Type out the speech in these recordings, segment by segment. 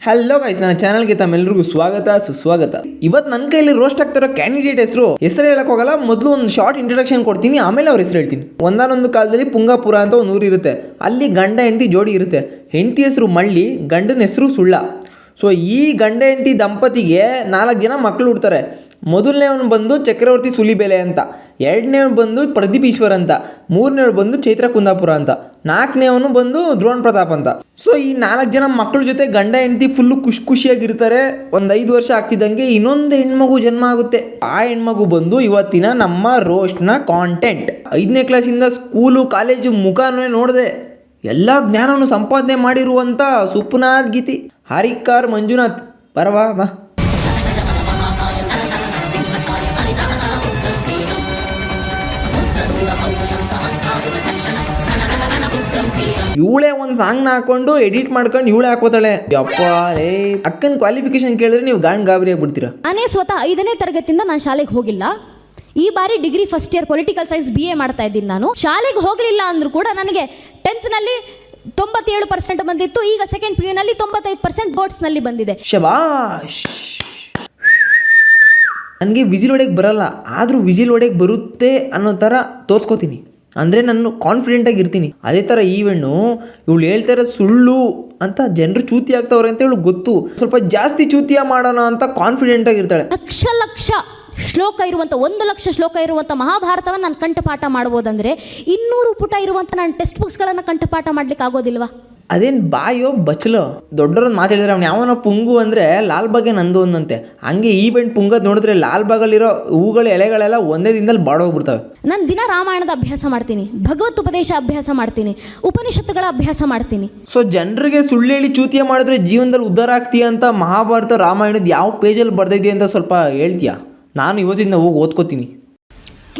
Hello guys, ನನ್ನ ಚಾನಲ್ಗೆ ತಮ್ಮೆಲ್ಲರಿಗೂ ಸ್ವಾಗತ ಸುಸ್ವಾಗತ. ಇವತ್ತು ನನ್ನ ಕೈಲಿ ರೋಸ್ಟ್ ಆಗ್ತಿರೋ ಕ್ಯಾಂಡಿಡೇಟ್ ಹೆಸರು ಹೇಳಕ್ ಹೋಗಲ್ಲ. ಮೊದಲು ಒಂದು ಶಾರ್ಟ್ ಇಂಟ್ರೊಡಕ್ಷನ್ ಕೊಡ್ತೀನಿ, ಆಮೇಲೆ ಅವ್ರ ಹೆಸರು ಹೇಳ್ತೀನಿ. ಒಂದಾನೊಂದು ಕಾಲದಲ್ಲಿ ಪುಂಗಾಪುರ ಅಂತ ಒಂದು ಊರು ಇರುತ್ತೆ. ಅಲ್ಲಿ ಗಂಡ ಹೆಂಡತಿ ಜೋಡಿ ಇರುತ್ತೆ. ಹೆಂಡತಿ ಹೆಸರು ಮಳ್ಳಿ, ಗಂಡನ ಹೆಸರು ಸುಳ್ಳ. ಸೊ ಈ ಗಂಡ ಹೆಂಡತಿ ದಂಪತಿಗೆ 4 ಜನ ಮಕ್ಕಳು ಹುಡ್ತಾರೆ. ಮೊದಲನೇವನು ಬಂದು ಚಕ್ರವರ್ತಿ ಸುಲಿಬೆಲೆ ಅಂತ, ಎರಡನೇವನು ಬಂದು ಪ್ರದೀಪ್ ಈಶ್ವರ್ ಅಂತ, ಮೂರನೇವನು ಬಂದು ಚೈತ್ರ ಕುಂದಾಪುರ ಅಂತ, ನಾಲ್ಕನೇವನು ಬಂದು ದ್ರೋಣ್ ಪ್ರತಾಪ್ ಅಂತ. ಸೊ ಈ 4 ಜನ ಮಕ್ಕಳ ಜೊತೆ ಗಂಡ ಹೆಂಡತಿ ಫುಲ್ಲು ಖುಷಿಯಾಗಿರ್ತಾರೆ. ಒಂದು 5 ವರ್ಷ ಆಗ್ತಿದ್ದಂಗೆ ಇನ್ನೊಂದು ಹೆಣ್ಮಗು ಜನ್ಮ ಆಗುತ್ತೆ. ಆ ಹೆಣ್ಮಗು ಬಂದು ಇವತ್ತಿನ ನಮ್ಮ ರೋಸ್ಟ್ನ ಕಾಂಟೆಂಟ್. 5ನೇ ಕ್ಲಾಸಿಂದ ಸ್ಕೂಲು ಕಾಲೇಜು ಮುಖಾನೇ ನೋಡಿದೆ. ಎಲ್ಲ ಜ್ಞಾನವನ್ನು ಸಂಪಾದನೆ ಮಾಡಿರುವಂಥ ಸುಪ್ನಾಥ್ ಗೀತಿ ಹರಿಕಾರ್ ಮಂಜುನಾಥ್ ಬರವಾ ಬಾ. ಇವಳೇ ಒಂದು ಸಾಂಗ್ನ ಹಾಕೊಂಡು ಎಡಿಟ್ ಮಾಡ್ಕೊಂಡು ಇವಳೇ ಹಾಕೋತಾಳೆ. ಯಪ್ಪ ಅಕ್ಕನ ಕ್ವಾಲಿಫಿಕೇಶನ್ ಕೇಳಿದ್ರೆ ನೀವು ಗಾಬರಿ ಆಗ್ಬಿಡ್ತೀರಾ. ನಾನೇ ಸ್ವತಃ 5ನೇ ತರಗತಿಯಿಂದ ನಾನು ಶಾಲೆಗೆ ಹೋಗಿಲ್ಲ. ಈ ಬಾರಿ degree first year political science BA ಮಾಡ್ತಾ ಇದ್ದೀನಿ. ನಾನು ಶಾಲೆಗೆ ಹೋಗಲಿಲ್ಲ ಅಂದ್ರೂ ಕೂಡ ನನಗೆ 10th ನಲ್ಲಿ 97% ಬಂದಿತ್ತು. ಈಗ ಸೆಕೆಂಡ್ PU ನಲ್ಲಿ 95% ಬೋರ್ಡ್ಸ್ನಲ್ಲಿ ಬಂದಿದೆ. ಶಬಾಷ್. ನನಗೆ ವಿಸಿಲ್ ಹೊಡೆಯಕ್ಕೆ ಬರಲ್ಲ, ಆದರೂ ವಿಸಿಲ್ ಹೊಡೆಯಕ್ಕೆ ಬರುತ್ತೆ ಅನ್ನೋ ಥರ ತೋರಿಸ್ಕೋತೀನಿ. ಅಂದರೆ ನಾನು ಕಾನ್ಫಿಡೆಂಟಾಗಿ ಇರ್ತೀನಿ. ಅದೇ ಥರ ಈವೆಣ್ಣು ಇವಳು ಹೇಳ್ತಾರೆ ಸುಳ್ಳು ಅಂತ ಜನರು ಚೂತಿ ಆಗ್ತವ್ರೆ ಅಂತ ಇವಳು ಗೊತ್ತು. ಸ್ವಲ್ಪ ಜಾಸ್ತಿ ಚೂತಿಯ ಮಾಡೋಣ ಅಂತ ಕಾನ್ಫಿಡೆಂಟಾಗಿರ್ತಾಳೆ. ಲಕ್ಷ ಶ್ಲೋಕ ಇರುವಂಥ 1 ಲಕ್ಷ ಶ್ಲೋಕ ಇರುವಂಥ ಮಹಾಭಾರತವನ್ನು ನಾನು ಕಂಠಪಾಠ ಮಾಡ್ಬೋದಂದರೆ 200 ಪುಟ ಇರುವಂಥ ನಾನು ಟೆಕ್ಸ್ಟ್ ಬುಕ್ಸ್ಗಳನ್ನು ಕಂಠಪಾಠ ಮಾಡ್ಲಿಕ್ಕೆ ಆಗೋದಿಲ್ವಾ? ಅದೇನು ಬಾಯೋ ಬಚ್ಚಲೋ. ದೊಡ್ಡರೊಂದು ಮಾತಾಡಿದ್ರೆ ಅವ್ನು ಯಾವನ ಪುಂಗು ಅಂದರೆ ಲಾಲ್ಬಾಗೆ ನಂದು ಒಂದಂತೆ. ಹಂಗೆ ಈವೆಂಟ್ ಪುಂಗದ್ ನೋಡಿದ್ರೆ ಲಾಲ್ಬಾಗಲ್ಲಿರೋ ಹೂಗಳ ಎಲೆಗಳೆಲ್ಲ ಒಂದೇ ದಿನದಲ್ಲಿ ಬಾಡೋಗ್ಬಿಡ್ತವೆ. ನಾನು ದಿನ ರಾಮಾಯಣದ ಅಭ್ಯಾಸ ಮಾಡ್ತೀನಿ, ಭಗವತ್ ಉಪದೇಶ ಅಭ್ಯಾಸ ಮಾಡ್ತೀನಿ, ಉಪನಿಷತ್ತುಗಳ ಅಭ್ಯಾಸ ಮಾಡ್ತೀನಿ. ಸೊ ಜನರಿಗೆ ಸುಳ್ಳು ಹೇಳಿ ಚೂತಿಯ ಮಾಡಿದ್ರೆ ಜೀವನದಲ್ಲಿ ಉದ್ಧಾರ ಆಗ್ತೀಯ ಅಂತ ಮಹಾಭಾರತ ರಾಮಾಯಣದ ಯಾವ ಪೇಜಲ್ಲಿ ಬರ್ದಿದೆ ಅಂತ ಸ್ವಲ್ಪ ಹೇಳ್ತೀಯಾ? ನಾನು ಇವತ್ತಿಂದ ಹೋಗಿ ಓದ್ಕೋತೀನಿ.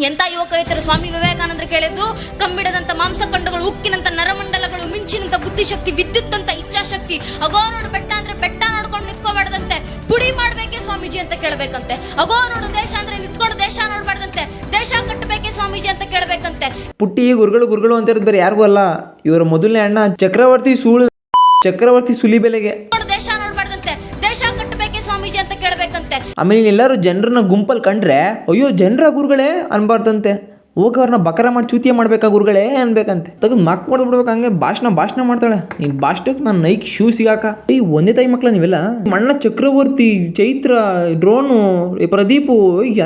ಎಂಥ ಯುವಕರು ಸ್ವಾಮಿ ವಿವೇಕಾನಂದರು ಕೇಳಿದ್ದು, ಕಂಬಿಡದಂತ ಮಾಂಸಖಂಡಗಳು, ಉಕ್ಕಿನಂತ ನರಮಂಡಲಗಳು, ಮಿಂಚಿನಂತ ಬುದ್ಧಿಶಕ್ತಿ, ವಿದ್ಯುತ್ ಅಂತ ಇಚ್ಛಾಶಕ್ತಿ, ಅಗೋ ನೋಡು ಬೆಟ್ಟ ಅಂದ್ರೆ ಬೆಟ್ಟ ನೋಡ್ಕೊಂಡು ನಿಂತ್ಕೋಬಾರ್ದಂತೆ, ಪುಡಿ ಮಾಡ್ಬೇಕೆ ಸ್ವಾಮೀಜಿ ಅಂತ ಕೇಳಬೇಕಂತೆ. ಅಗೋ ನೋಡು ದೇಶ ಅಂದ್ರೆ ನಿಂತ್ಕೊಂಡು ದೇಶ ನೋಡ್ಬಾರ್ದಂತೆ, ದೇಶ ಕಟ್ಟಬೇಕೆ ಸ್ವಾಮೀಜಿ ಅಂತ ಕೇಳಬೇಕಂತೆ. ಪುಟ್ಟಿ ಗುರುಗಳು ಅಂತ ಇರೋದು ಬೇರೆ ಯಾರಿಗೂ ಅಲ್ಲ, ಇವರ ಮೊದಲನೇ ಅಣ್ಣ ಚಕ್ರವರ್ತಿ ಸುಲಿಬೆಲೆಗೆ. ದೇಶ ನೋಡ್ಬಾರ್ದಂತೆ, ದೇಶ ಕಟ್ಟಬೇಕೆ ಸ್ವಾಮೀಜಿ ಅಂತ ಕೇಳಬೇಕಂತೆ. ಆಮೇಲೆ ಎಲ್ಲರೂ ಜನರನ್ನ ಗುಂಪಲ್ಲಿ ಕಂಡ್ರೆ ಅಯ್ಯೋ ಜನರ ಗುರುಗಳೇ ಅನ್ಬಾರ್ದಂತೆ. ಹೋಗೋರ್ನ ಬಕರ ಮಾಡಿ ಚೂತಿಯ ಮಾಡ್ಬೇಕಾ ಗುರುಗಳೇ ಅನ್ಬೇಕಂತೆ. ತೆಗೆದು ಮಕ್ ಮಾಡ್ಬಿಡ್ಬೇಕು. ಹಂಗೆ ಭಾಷಣ ಮಾಡ್ತಾಳೆ. ನೀನು ಭಾಷಣಕ್ಕೆ ನಾನು ನೈಕ್ ಶೂ ಸಿಗಾಕ. ಒಂದೇ ತಾಯಿ ಮಕ್ಳ ನೀವೆಲ್ಲ. ಮಣ್ಣ ಚಕ್ರವರ್ತಿ, ಚೈತ್ರ, ಡ್ರೋನು, ಪ್ರದೀಪು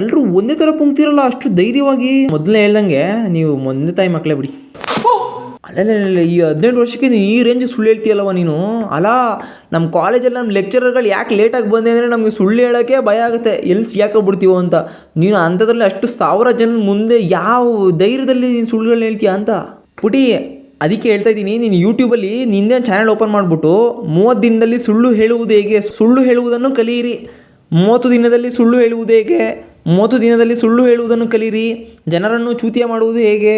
ಎಲ್ಲರೂ ಒಂದೇ ಥರ ಪುಂಕ್ತಿರಲ್ಲ ಅಷ್ಟು ಧೈರ್ಯವಾಗಿ. ಮೊದಲೇ ಹೇಳ್ದಂಗೆ ನೀವು ಒಂದೇ ತಾಯಿ ಮಕ್ಕಳೇ ಬಿಡಿ. ಅಲ್ಲ ಈ 18 ವರ್ಷಕ್ಕೆ ನೀನು ಈ ರೇಂಜಿಗೆ ಸುಳ್ಳು ಹೇಳ್ತೀಯಲ್ಲವ ನೀನು. ಅಲ್ಲ ನಮ್ಮ ಕಾಲೇಜಲ್ಲಿ ನಮ್ಮ ಲೆಕ್ಚರರ್ಗಳು ಯಾಕೆ ಲೇಟಾಗಿ ಬಂದೆ ಅಂದರೆ ನಮಗೆ ಸುಳ್ಳು ಹೇಳೋಕ್ಕೆ ಭಯ ಆಗುತ್ತೆ, ಎಲ್ಲಿ ಸಿಕ್ಕಾಕೊಬಿಡ್ತೀವೋ ಅಂತ. ನೀನು ಅಂಥದ್ರಲ್ಲಿ ಅಷ್ಟು 1000 ಜನ ಮುಂದೆ ಯಾವ ಧೈರ್ಯದಲ್ಲಿ ನೀನು ಸುಳ್ಳುಗಳನ್ನ ಹೇಳ್ತೀಯ ಅಂತ ಪುಟಿ. ಅದಕ್ಕೆ ಹೇಳ್ತಾ ಇದ್ದೀನಿ, ನೀನು ಯೂಟ್ಯೂಬಲ್ಲಿ ನಿಂದೇ ಚಾನಲ್ ಓಪನ್ ಮಾಡಿಬಿಟ್ಟು 30 ದಿನದಲ್ಲಿ ಸುಳ್ಳು ಹೇಳುವುದು ಹೇಗೆ, ಸುಳ್ಳು ಹೇಳುವುದನ್ನು ಕಲಿಯಿರಿ. 30 ದಿನದಲ್ಲಿ ಸುಳ್ಳು ಹೇಳುವುದು ಹೇಗೆ, 30 ದಿನದಲ್ಲಿ ಸುಳ್ಳು ಹೇಳುವುದನ್ನು ಕಲಿಯಿರಿ. ಜನರನ್ನು ಚೂತಿಯ ಮಾಡುವುದು ಹೇಗೆ,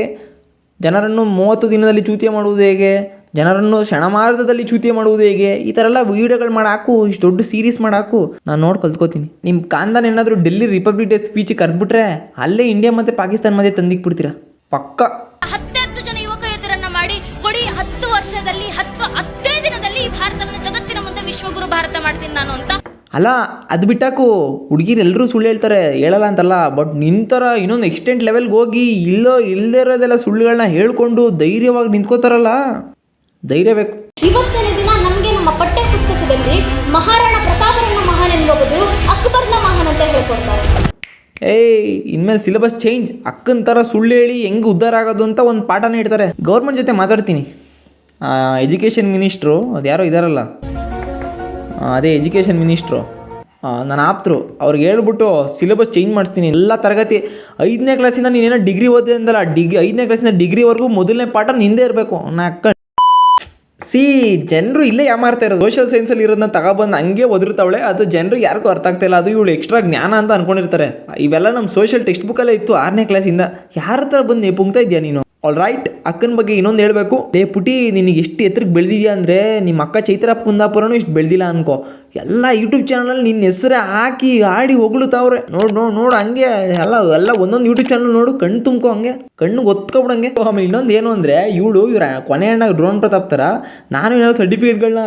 ಜನರನ್ನು 30 ದಿನದಲ್ಲಿ ಚೂತಿಯ ಮಾಡುವುದು ಹೇಗೆ, ಜನರನ್ನು ಕ್ಷಣಮಾರ್ಧದಲ್ಲಿ ಚೂತಿಯ ಮಾಡುವುದು ಹೇಗೆ, ಈ ಥರ ಎಲ್ಲ ವೀಡಿಯೋಗಳು ಮಾಡಾಕು, ಇಷ್ಟು ದೊಡ್ಡ ಸೀರೀಸ್ ಮಾಡಾಕು. ನಾನು ನೋಡಿ ಕಲ್ತ್ಕೋತೀನಿ. ನಿಮ್ಮ ಕಾಂದಾನ ಏನಾದರೂ ಡೆಲ್ಲಿ ರಿಪಬ್ಲಿಕ್ ಡೇ ಸ್ಪೀಚಿಗೆ ಕರೆದ್ಬಿಟ್ರೆ ಅಲ್ಲೇ ಇಂಡಿಯಾ ಮತ್ತು ಪಾಕಿಸ್ತಾನ ಮಧ್ಯೆ ತಂದಿಕ್ಬಿಡ್ತೀರಾ ಪಕ್ಕ. 10 ಜನ ಯುವಕ ಯುವತಿಯರನ್ನ ಮಾಡಿ ಕೊಡಿ. 10 ವರ್ಷದಲ್ಲಿ 10 ದಿನದಲ್ಲಿ ಭಾರತವನ್ನು ಜಗತ್ತಿನ ಮುಂದೆ ವಿಶ್ವಗುರು ಭಾರತ ಮಾಡ್ತೀನಿ ನಾನು ಅಂತ. ಅಲ್ಲ ಅದು ಬಿಟ್ಟಾಕು, ಹುಡುಗಿರು ಎಲ್ಲರೂ ಸುಳ್ಳು ಹೇಳ್ತಾರೆ, ಹೇಳಲ್ಲ ಅಂತಲ್ಲ. ಬಟ್ ನಿಂತರ ಇನ್ನೊಂದು ಎಕ್ಸ್ಟೆಂಟ್ ಲೆವೆಲ್ಗೆ ಹೋಗಿ ಇಲ್ಲದೇ ಇರೋದೆಲ್ಲ ಸುಳ್ಳುಗಳನ್ನ ಹೇಳ್ಕೊಂಡು ಧೈರ್ಯವಾಗಿ ನಿಂತ್ಕೋತಾರಲ್ಲ, ಧೈರ್ಯ ಬೇಕು. ಇವತ್ತಿನ ದಿನ ನಮಗೆ ನಮ್ಮ ಪಠ್ಯ ಪುಸ್ತಕದಲ್ಲಿ ಮಹಾರಾಣಾ ಪ್ರತಾಪರನ್ನ ಮಹಾನ್ ಎನ್ನುವ ಬದಲು ಅಕ್ಬರ್ನ ಮಹಾನ್ ಅಂತ ಹೇಳ್ಕೊಡ್ತಾರೆ. ಇನ್ಮೇಲೆ ಸಿಲೆಬಸ್ ಚೇಂಜ್. ಅಕ್ಕನ ಥರ ಸುಳ್ಳು ಹೇಳಿ ಹೆಂಗೆ ಉದ್ಧಾರ ಆಗೋದು ಅಂತ ಒಂದು ಪಾಠನೇ ಇಡ್ತಾರೆ. ಗೌರ್ಮೆಂಟ್ ಜೊತೆ ಮಾತಾಡ್ತೀನಿ. ಎಜುಕೇಷನ್ ಮಿನಿಸ್ಟ್ರು ಅದು ಯಾರೋ ಇದ್ದಾರಲ್ಲ, ಅದೇ ಎಜುಕೇಷನ್ ಮಿನಿಸ್ಟ್ರು ನಾನು ಆಪ್ತರು, ಅವ್ರಿಗೆ ಹೇಳ್ಬಿಟ್ಟು ಸಿಲೆಬಸ್ ಚೇಂಜ್ ಮಾಡಿಸ್ತೀನಿ. ಎಲ್ಲ ತರಗತಿ 5ನೇ ಕ್ಲಾಸಿಂದ ನೀನೇನೋ ಡಿಗ್ರಿ ಓದಿದೆ ಅಂದಲ್ಲ, 5ನೇ ಕ್ಲಾಸಿಂದ ಡಿಗ್ರಿವರೆಗೂ ಮೊದಲನೇ ಪಾಠ ನಿಂದೇ ಇರಬೇಕು. ಜನರು ಇಲ್ಲೇ ಯಾಮಾರ್ತಾ ಇರೋದು. ಸೋಷಿಯಲ್ ಸೈನ್ಸಲ್ಲಿ ಇರೋದನ್ನ ತಗೊಬಂದು ಹಂಗೆ ಒದರ್ತಾವಳೆ. ಅದು ಜನರು ಯಾರಿಗೂ ಅರ್ಥ ಆಗ್ತಾಯಿಲ್ಲ. ಅದು ಇವಳು ಎಕ್ಸ್ಟ್ರಾ ಜ್ಞಾನ ಅಂತ ಅನ್ಕೊಂಡಿರ್ತಾರೆ. ಇವೆಲ್ಲ ನಮ್ಮ ಸೋಷಿಯಲ್ ಟೆಕ್ಸ್ಟ್ ಬುಕ್ಕಲ್ಲೇ ಇತ್ತು 6ನೇ ಕ್ಲಾಸಿಂದ. ಯಾರ ಹತ್ರ ಬಂದು ಪುಂಕ್ತಾ ಇದೆಯಾ ನೀನು? All right. ಅಕ್ಕನ ಬಗ್ಗೆ ಇನ್ನೊಂದು ಹೇಳಬೇಕು. ಪುಟಿ ನಿನಗೆ ಎಷ್ಟು ಎತ್ತರಕ್ಕೆ ಬೆಳೆದಿದ್ಯಾ ಅಂದರೆ ನಿಮ್ಮ ಅಕ್ಕ ಚೈತ್ರ ಕುಂದಾಪುರನೂ ಇಷ್ಟು ಬೆಳೆದಿಲ್ಲ ಅನ್ಕೋ. ಎಲ್ಲ ಯೂಟ್ಯೂಬ್ ಚಾನಲ್ ನಿನ್ನ ಹೆಸರೇ ಹಾಕಿ ಆಡಿ ಹೊಗಳುತ್ತಾವ್ರೆ. ನೋಡು ಹಂಗೆ ಎಲ್ಲ ಒಂದೊಂದು ಯೂಟ್ಯೂಬ್ ಚಾನಲ್ ನೋಡು, ಕಣ್ಣು ತುಂಬ್ಕೊ, ಹಂಗೆ ಕಣ್ಣು ಒತ್ಕೊಬಿಡಂಗೆ. ಆಮೇಲೆ ಇನ್ನೊಂದು ಏನು ಅಂದರೆ ಇವ್ರ ಕೊನೆ ಅಣ್ಣ ಡ್ರೋನ್ ಪ್ರತಾಪ್ ಥರ ನಾನು ಏನಾದ್ರು ಸರ್ಟಿಫಿಕೇಟ್ಗಳನ್ನ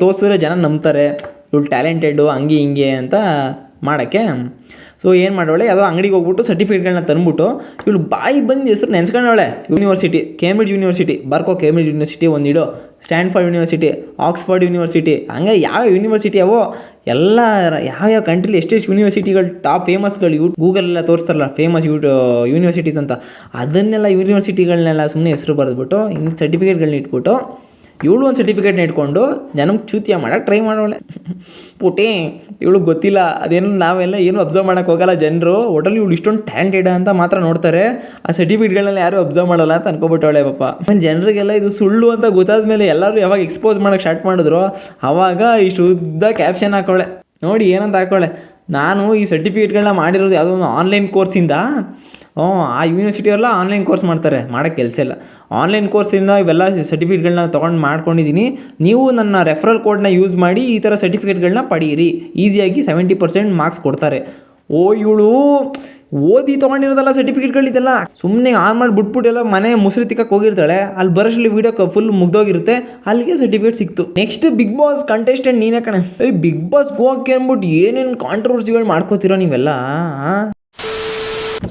ತೋರಿಸಿದ್ರೆ ಜನ ನಂಬ್ತಾರೆ, ಇವಳು ಟ್ಯಾಲೆಂಟೆಡ್ಡು ಹಂಗೆ ಹಿಂಗೆ ಅಂತ ಮಾಡೋಕ್ಕೆ. ಸೊ ಏನು ಮಾಡೋಳೆ, ಯಾವುದೋ ಅಂಗಡಿಗೆ ಹೋಗ್ಬಿಟ್ಟು ಸರ್ಟಿಫಿಕೇಟ್ಗಳನ್ನ ತಂದ್ಬಿಟ್ಟು ಇವಳು ಬಾಯಿ ಬಂದು ಹೆಸರು ನೆನೆಸ್ಕೊಂಡವಳೆ. ಯೂನಿವರ್ಸಿಟಿ, ಕೇಂಬ್ರಿಡ್ಜ್ ಯೂನಿವರ್ಸಿಟಿ ಬರ್ಕೋ, ಕೇಂಬ್ರಿಡ್ಜ್ ಯೂನಿವರ್ಸಿಟಿ ಒಂದಿಡು, ಸ್ಟ್ಯಾನ್ಫರ್ಡ್ ಯೂನಿವರ್ಸಿಟಿ, ಆಕ್ಸ್ಫರ್ಡ್ ಯೂನಿವರ್ಸಿಟಿ, ಹಂಗೆ ಯಾವ ಯೂನಿವರ್ಸಿಟಿ ಅವೋ ಎಲ್ಲ ಯಾವ್ಯಾವ ಕಂಟ್ರಿಲಿ ಎಷ್ಟೆಷ್ಟು ಯೂನಿವರ್ಸಿಟಿಗಳು ಟಾಪ್ ಫೇಮಸ್ಗಳು ಗೂಗಲೆಲ್ಲ ತೋರಿಸ್ತಾರಲ್ಲ ಫೇಮಸ್ ಯೂನಿವರ್ಸಿಟೀಸ್ ಅಂತ, ಅದನ್ನೆಲ್ಲ ಯೂನಿವರ್ಸಿಟಿಗಳನ್ನೆಲ್ಲ ಸುಮ್ಮನೆ ಹೆಸರು ಬರೆದ್ಬಿಟ್ಟು ಇನ್ನು ಸರ್ಟಿಫಿಕೇಟ್ಗಳನ್ನ ಇಟ್ಬಿಟ್ಟು ಇವಳು ಒಂದು ಸರ್ಟಿಫಿಕೇಟ್ನ ಇಟ್ಕೊಂಡು ಜನಕ್ಕೆ ಚೂತಿಯ ಮಾಡೋಕ್ಕೆ ಟ್ರೈ ಮಾಡೋಳೆ. ಪುಟಿ ಇವಳಿಗೆ ಗೊತ್ತಿಲ್ಲ ಅದೇನು, ನಾವೆಲ್ಲ ಏನು ಅಬ್ಸರ್ವ್ ಮಾಡೋಕ್ಕೆ ಹೋಗಲ್ಲ. ಜನರು ಒಟ್ಟಲ್ಲಿ ಇವಳು ಇಷ್ಟೊಂದು ಟ್ಯಾಲೆಂಟೆಡ್ ಅಂತ ಮಾತ್ರ ನೋಡ್ತಾರೆ, ಆ ಸರ್ಟಿಫಿಕೇಟ್ಗಳನ್ನೆಲ್ಲ ಯಾರು ಅಬ್ಸರ್ವ್ ಮಾಡಲ್ಲ ಅಂತ ಅನ್ಕೊಬಿಟ್ಟವಳೆ ಪಾಪ. ಜನರಿಗೆಲ್ಲ ಇದು ಸುಳ್ಳು ಅಂತ ಗೊತ್ತಾದ ಮೇಲೆ ಎಲ್ಲರೂ ಯಾವಾಗ ಎಕ್ಸ್ಪೋಸ್ ಮಾಡೋಕ್ಕೆ ಸ್ಟಾರ್ಟ್ ಮಾಡಿದ್ರು ಆವಾಗ ಇಷ್ಟು ಉದ್ದ ಕ್ಯಾಪ್ಷನ್ ಹಾಕೋಳೆ. ನೋಡಿ ಏನಂತ ಹಾಕೋಳೆ, ನಾನು ಈ ಸರ್ಟಿಫಿಕೇಟ್ಗಳನ್ನ ಮಾಡಿರೋದು ಯಾವುದೋ ಒಂದು ಆನ್ಲೈನ್ ಕೋರ್ಸಿಂದ. ಆ ಯೂನಿವರ್ಸಿಟಿಯೆಲ್ಲ ಆನ್ಲೈನ್ ಕೋರ್ಸ್ ಮಾಡ್ತಾರೆ, ಮಾಡೋಕ್ಕೆ ಕೆಲಸ ಇಲ್ಲ. ಆನ್ಲೈನ್ ಕೋರ್ಸಿಂದ ಇವೆಲ್ಲ ಸರ್ಟಿಫಿಕೇಟ್ಗಳನ್ನ ತೊಗೊಂಡು ಮಾಡ್ಕೊಂಡಿದ್ದೀನಿ, ನೀವು ನನ್ನ ರೆಫರಲ್ ಕೋಡ್ನ ಯೂಸ್ ಮಾಡಿ ಈ ಥರ ಸರ್ಟಿಫಿಕೇಟ್ಗಳನ್ನ ಪಡೀರಿ, ಈಸಿಯಾಗಿ 70% ಮಾರ್ಕ್ಸ್ ಕೊಡ್ತಾರೆ. ಇವಳು ಓದಿ ತೊಗೊಂಡಿರೋದಲ್ಲ ಸರ್ಟಿಫಿಕೇಟ್ಗಳು ಇದೆಲ್ಲ, ಸುಮ್ಮನೆ ಆನ್ ಮಾಡಿ ಬಿಟ್ಬಿಟ್ಟೆಲ್ಲ ಮನೆ ಮುಸ್ರಿ ತಿಕ್ಕಕ್ಕೆ ಹೋಗಿರ್ತಾಳೆ, ಅಲ್ಲಿ ಬರೋಷ್ಟಲ್ಲಿ ವೀಡಿಯೋ ಫುಲ್ ಮುಗ್ದೋಗಿರುತ್ತೆ, ಅಲ್ಲಿಗೆ ಸರ್ಟಿಫಿಕೇಟ್ ಸಿಕ್ತು. ನೆಕ್ಸ್ಟ್ ಬಿಗ್ ಬಾಸ್ ಕಂಟೆಸ್ಟೆಂಟ್ ನೀನೇ ಕಣೆ. ಬಿಗ್ ಬಾಸ್ ಹೋಗಕ್ಕೆ ಅಂದ್ಬಿಟ್ಟು ಏನೇನು ಕಾಂಟ್ರವರ್ಸಿಗಳು ಮಾಡ್ಕೋತೀರೋ ನೀವೆಲ್ಲ.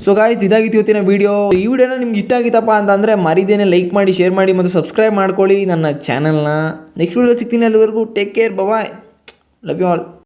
ಸೊ ಗಾಯ್ಸ್, ಇದಾಗಿತ್ತು ಇವತ್ತಿನ ವೀಡಿಯೋ. ಈ ವಿಡಿಯೋನ ನಿಮ್ಗೆ ಇಷ್ಟ ಆಗಿತ್ತಪ್ಪ ಅಂತಂದರೆ ಮರಿದೇನೆ ಲೈಕ್ ಮಾಡಿ, ಶೇರ್ ಮಾಡಿ ಮತ್ತು ಸಬ್ಸ್ಕ್ರೈಬ್ ಮಾಡ್ಕೊಳ್ಳಿ ನನ್ನ ಚಾನಲ್ನ. ನೆಕ್ಸ್ಟ್ ವೀಡಿಯೋ ಸಿಗ್ತೀನಿ, ಅಲ್ಲಿವರೆಗೂ take care, bye, love you all.